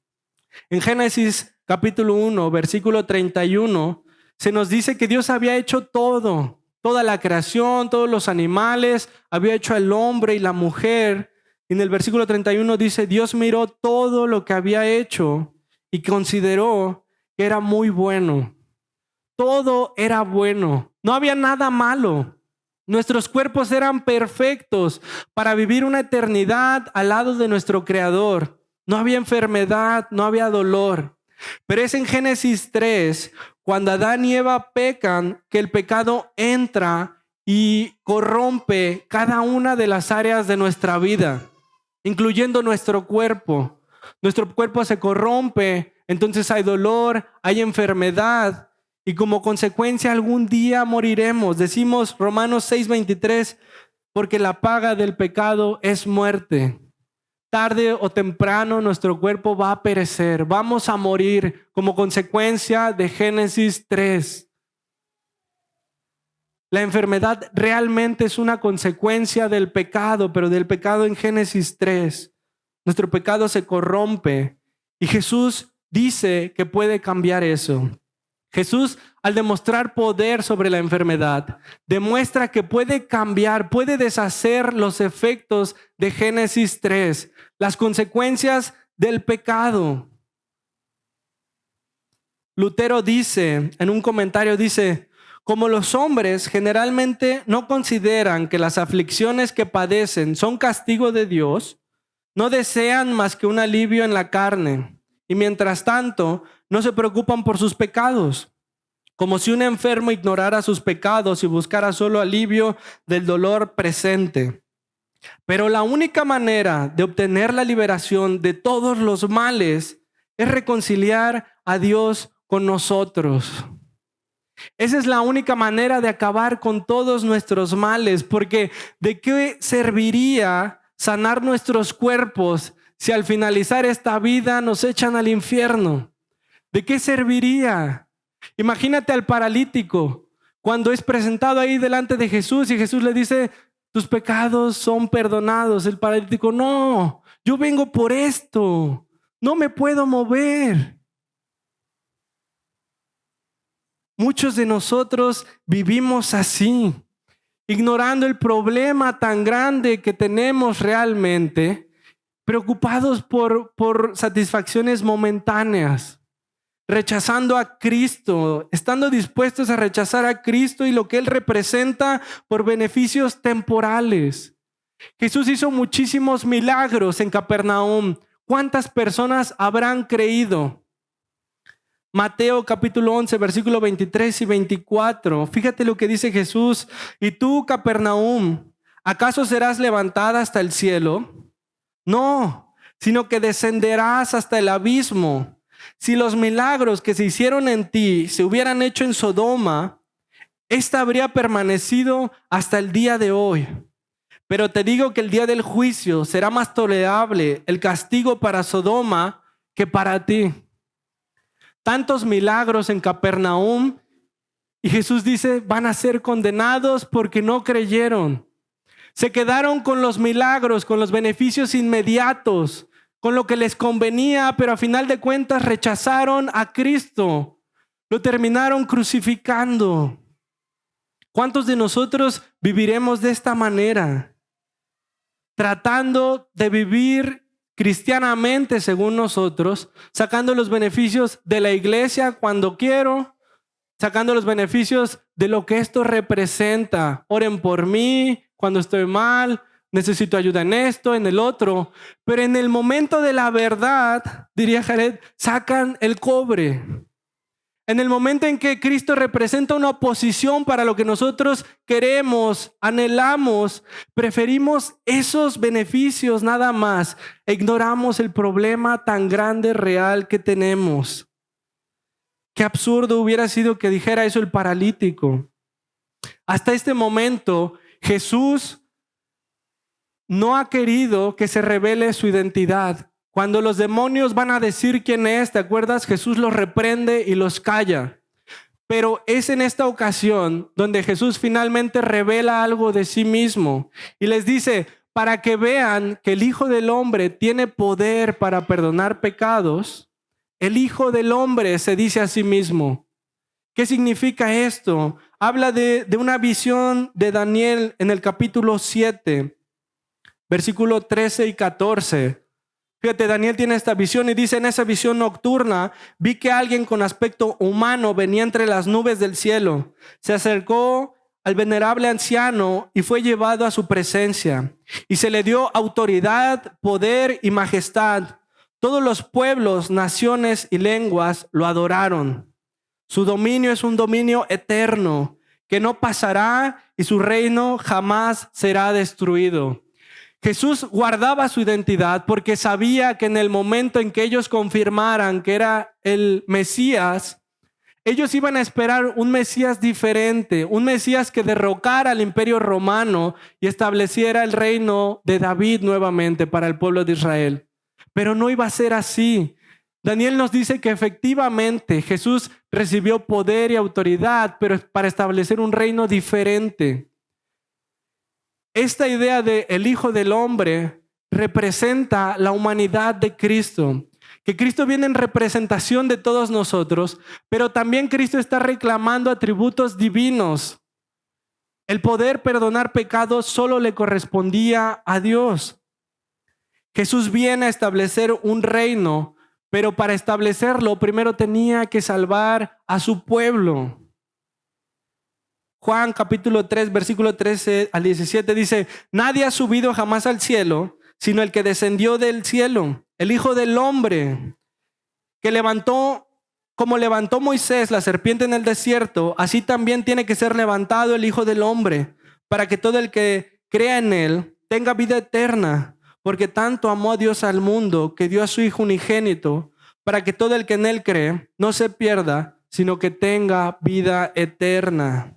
En Génesis capítulo 1, versículo 31, se nos dice que Dios había hecho todo, toda la creación, todos los animales, había hecho al hombre y la mujer. Y en el versículo 31 dice, Dios miró todo lo que había hecho y consideró que era muy bueno. Todo era bueno, no había nada malo. Nuestros cuerpos eran perfectos para vivir una eternidad al lado de nuestro Creador. No había enfermedad, no había dolor. Pero es en Génesis 3, cuando Adán y Eva pecan, que el pecado entra y corrompe cada una de las áreas de nuestra vida. incluyendo nuestro cuerpo. Nuestro cuerpo se corrompe, entonces hay dolor, hay enfermedad y como consecuencia algún día moriremos. Decimos Romanos 6:23, porque la paga del pecado es muerte. Tarde o temprano nuestro cuerpo va a perecer, vamos a morir como consecuencia de Génesis 3. La enfermedad realmente es una consecuencia del pecado, pero del pecado en Génesis 3. Nuestro pecado se corrompe y Jesús dice que puede cambiar eso. Jesús, al demostrar poder sobre la enfermedad, demuestra que puede cambiar, puede deshacer los efectos de Génesis 3, las consecuencias del pecado. Lutero dice, en un comentario dice, como los hombres generalmente no consideran que las aflicciones que padecen son castigo de Dios, no desean más que un alivio en la carne y mientras tanto no se preocupan por sus pecados, como si un enfermo ignorara sus pecados y buscara solo alivio del dolor presente. Pero la única manera de obtener la liberación de todos los males es reconciliar a Dios con nosotros. Esa es la única manera de acabar con todos nuestros males, porque ¿de qué serviría sanar nuestros cuerpos si al finalizar esta vida nos echan al infierno? ¿De qué serviría? Imagínate al paralítico cuando es presentado ahí delante de Jesús y Jesús le dice, tus pecados son perdonados. El paralítico, no, yo vengo por esto, no me puedo mover. Muchos de nosotros vivimos así, ignorando el problema tan grande que tenemos realmente, preocupados por satisfacciones momentáneas, rechazando a Cristo, estando dispuestos a rechazar a Cristo y lo que Él representa por beneficios temporales. Jesús hizo muchísimos milagros en Capernaum. ¿Cuántas personas habrán creído? Mateo capítulo 11, versículo 23 y 24. Fíjate lo que dice Jesús. Y tú, Capernaum, ¿acaso serás levantada hasta el cielo? No, sino que descenderás hasta el abismo. Si los milagros que se hicieron en ti se hubieran hecho en Sodoma, esta habría permanecido hasta el día de hoy. Pero te digo que el día del juicio será más tolerable el castigo para Sodoma que para ti. Tantos milagros en Capernaum y Jesús dice, van a ser condenados porque no creyeron. Se quedaron con los milagros, con los beneficios inmediatos, con lo que les convenía, pero a final de cuentas rechazaron a Cristo. Lo terminaron crucificando. ¿Cuántos de nosotros viviremos de esta manera? Tratando de vivir cristianamente según nosotros, sacando los beneficios de la iglesia cuando quiero, sacando los beneficios de lo que esto representa. Oren por mí cuando estoy mal, necesito ayuda en esto, en el otro. Pero en el momento de la verdad, diría Jared, sacan el cobre. En el momento en que Cristo representa una oposición para lo que nosotros queremos, anhelamos, preferimos esos beneficios nada más. Ignoramos el problema tan grande, real que tenemos. Qué absurdo hubiera sido que dijera eso el paralítico. Hasta este momento, Jesús no ha querido que se revele su identidad. Cuando los demonios van a decir quién es, ¿te acuerdas? Jesús los reprende y los calla. Pero es en esta ocasión donde Jesús finalmente revela algo de sí mismo y les dice, para que vean que el Hijo del Hombre tiene poder para perdonar pecados, el Hijo del Hombre se dice a sí mismo. ¿Qué significa esto? Habla de una visión de Daniel en el capítulo 7, versículo 13 y 14. Fíjate, Daniel tiene esta visión y dice, en esa visión nocturna vi que alguien con aspecto humano venía entre las nubes del cielo. Se acercó al venerable anciano y fue llevado a su presencia. Y se le dio autoridad, poder y majestad. Todos los pueblos, naciones y lenguas lo adoraron. Su dominio es un dominio eterno que no pasará y su reino jamás será destruido. Jesús guardaba su identidad porque sabía que en el momento en que ellos confirmaran que era el Mesías, ellos iban a esperar un Mesías diferente, un Mesías que derrocara al imperio romano y estableciera el reino de David nuevamente para el pueblo de Israel. Pero no iba a ser así. Daniel nos dice que efectivamente Jesús recibió poder y autoridad, pero para establecer un reino diferente. Esta idea de el Hijo del Hombre representa la humanidad de Cristo. Que Cristo viene en representación de todos nosotros, pero también Cristo está reclamando atributos divinos. El poder perdonar pecados solo le correspondía a Dios. Jesús viene a establecer un reino, pero para establecerlo primero tenía que salvar a su pueblo. Juan capítulo 3, versículo 13 al 17 dice: nadie ha subido jamás al cielo, sino el que descendió del cielo, el Hijo del Hombre, que como levantó Moisés la serpiente en el desierto, así también tiene que ser levantado el Hijo del Hombre, para que todo el que crea en él tenga vida eterna, porque tanto amó a Dios al mundo que dio a su Hijo unigénito, para que todo el que en él cree no se pierda, sino que tenga vida eterna.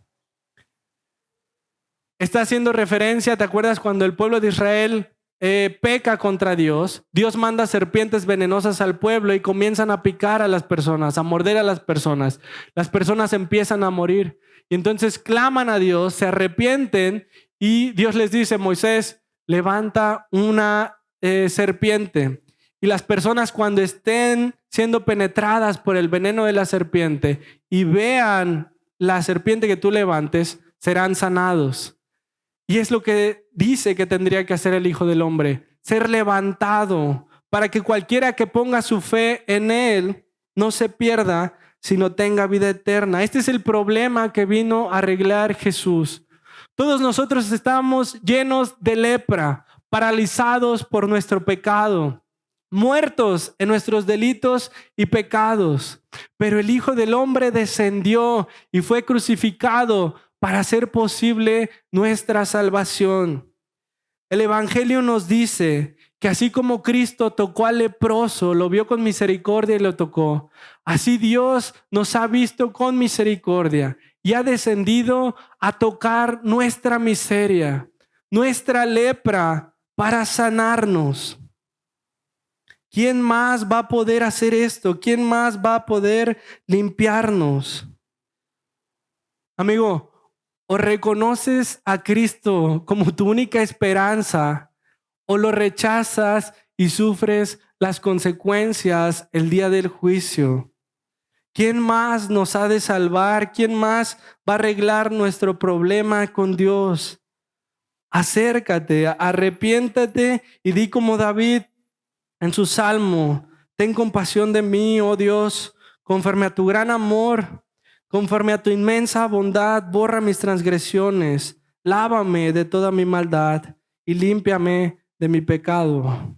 Está haciendo referencia, ¿te acuerdas cuando el pueblo de Israel peca contra Dios? Dios manda serpientes venenosas al pueblo y comienzan a picar a las personas, a morder a las personas. Las personas empiezan a morir y entonces claman a Dios, se arrepienten y Dios les dice: Moisés, levanta una serpiente. Y las personas, cuando estén siendo penetradas por el veneno de la serpiente y vean la serpiente que tú levantes, serán sanados. Y es lo que dice que tendría que hacer el Hijo del Hombre: ser levantado, para que cualquiera que ponga su fe en él no se pierda, sino tenga vida eterna. Este es el problema que vino a arreglar Jesús. Todos nosotros estamos llenos de lepra, paralizados por nuestro pecado, muertos en nuestros delitos y pecados. Pero el Hijo del Hombre descendió y fue crucificado para hacer posible nuestra salvación. El Evangelio nos dice que así como Cristo tocó al leproso, lo vio con misericordia y lo tocó, así Dios nos ha visto con misericordia y ha descendido a tocar nuestra miseria, nuestra lepra, para sanarnos. ¿Quién más va a poder hacer esto? ¿Quién más va a poder limpiarnos? Amigo, o reconoces a Cristo como tu única esperanza, o lo rechazas y sufres las consecuencias el día del juicio. ¿Quién más nos ha de salvar? ¿Quién más va a arreglar nuestro problema con Dios? Acércate, arrepiéntate y di como David en su salmo: ten compasión de mí, oh Dios, conforme a tu gran amor. Conforme a tu inmensa bondad, borra mis transgresiones, lávame de toda mi maldad y límpiame de mi pecado.